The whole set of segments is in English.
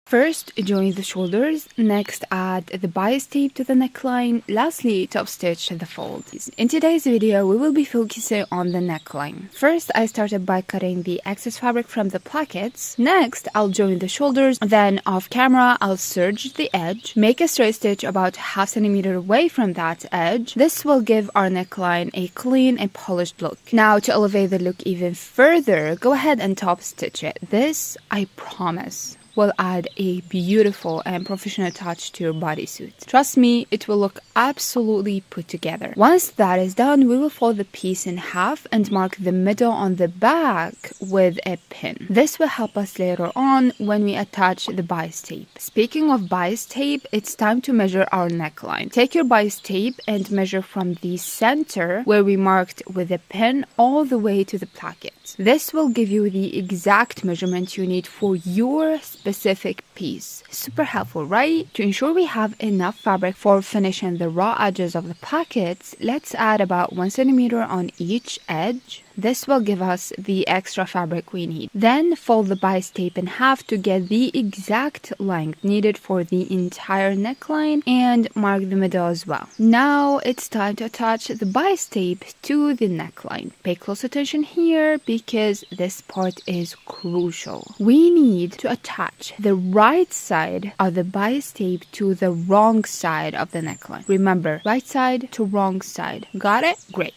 First, join the shoulders, next add the bias tape to the neckline, lastly top stitch the fold. In today's video, we will be focusing on the neckline. First, I started by cutting the excess fabric from the plackets. Next, I'll join the shoulders, then off camera, I'll serge the edge, make a straight stitch about ½ centimeter away from that edge. This will give our neckline a clean and polished look. Now, to elevate the look even further, go ahead and top stitch it. This, I promise, will add a beautiful and professional touch to your bodysuit. Trust me, it will look absolutely put together. Once that is done, we will fold the piece in half and mark the middle on the back with a pin. This will help us later on when we attach the bias tape. Speaking of bias tape, it's time to measure our neckline. Take your bias tape and measure from the center where we marked with a pin all the way to the placket. This will give you the exact measurement you need for your specific piece. Super helpful, right? To ensure we have enough fabric for finishing the raw edges of the plackets, let's add about 1 centimeter on each edge. This will give us the extra fabric we need. Then fold the bias tape in half to get the exact length needed for the entire neckline and mark the middle as well. Now it's time to attach the bias tape to the neckline. Pay close attention here because this part is crucial. We need to attach the right side of the bias tape to the wrong side of the neckline. Remember, right side to wrong side. Got it? Great.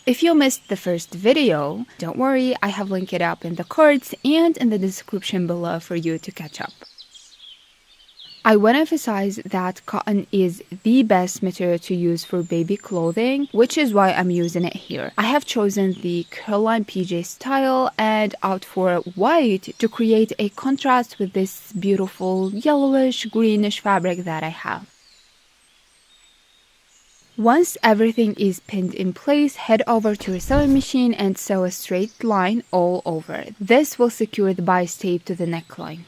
If you missed the first video, don't worry, I have linked it up in the cards and in the description below for you to catch up. I want to emphasize that cotton is the best material to use for baby clothing, which is why I'm using it here. I have chosen the Caroline PJ style and out for white to create a contrast with this beautiful yellowish greenish fabric that I have. Once everything is pinned in place, head over to your sewing machine and sew a straight line all over. This will secure the bias tape to the neckline.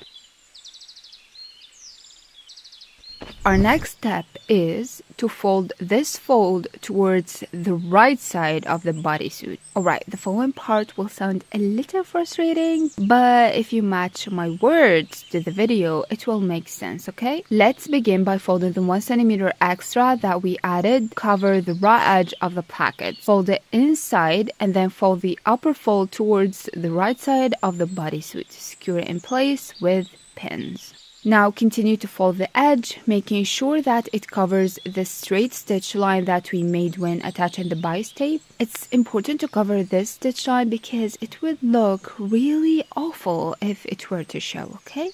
Our next step is to fold this fold towards the right side of the bodysuit. Alright, the following part will sound a little frustrating, but if you match my words to the video, it will make sense, okay? Let's begin by folding the 1 centimeter extra that we added, cover the raw edge of the placket. Fold it inside and then fold the upper fold towards the right side of the bodysuit. Secure it in place with pins. Now continue to fold the edge, making sure that it covers the straight stitch line that we made when attaching the bias tape. It's important to cover this stitch line because it would look really awful if it were to show, okay?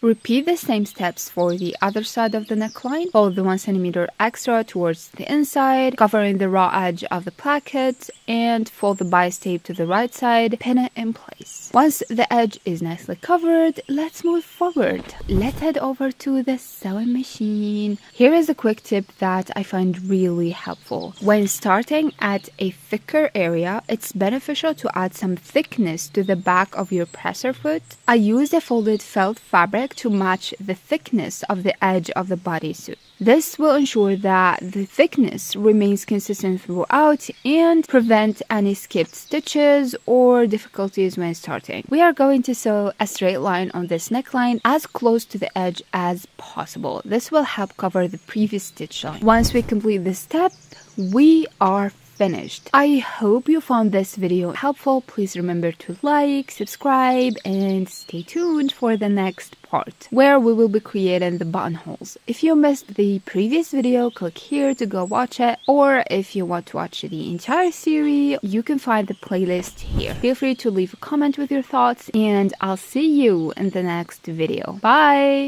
Repeat the same steps for the other side of the neckline. Fold the 1 centimeter extra towards the inside, covering the raw edge of the placket, and fold the bias tape to the right side, pin it in place. Once the edge is nicely covered, let's move forward. Let's head over to the sewing machine. Here is a quick tip that I find really helpful. When starting at a thicker area, it's beneficial to add some thickness to the back of your presser foot. I used a folded felt fabric to match the thickness of the edge of the bodysuit. This will ensure that the thickness remains consistent throughout and prevent any skipped stitches or difficulties when starting. We are going to sew a straight line on this neckline as close to the edge as possible. This will help cover the previous stitch line. Once we complete this step, we are finished. I hope you found this video helpful. Please remember to like, subscribe, and stay tuned for the next part where we will be creating the buttonholes. If you missed the previous video, click here to go watch it, or if you want to watch the entire series, you can find the playlist here. Feel free to leave a comment with your thoughts, and I'll see you in the next video. Bye!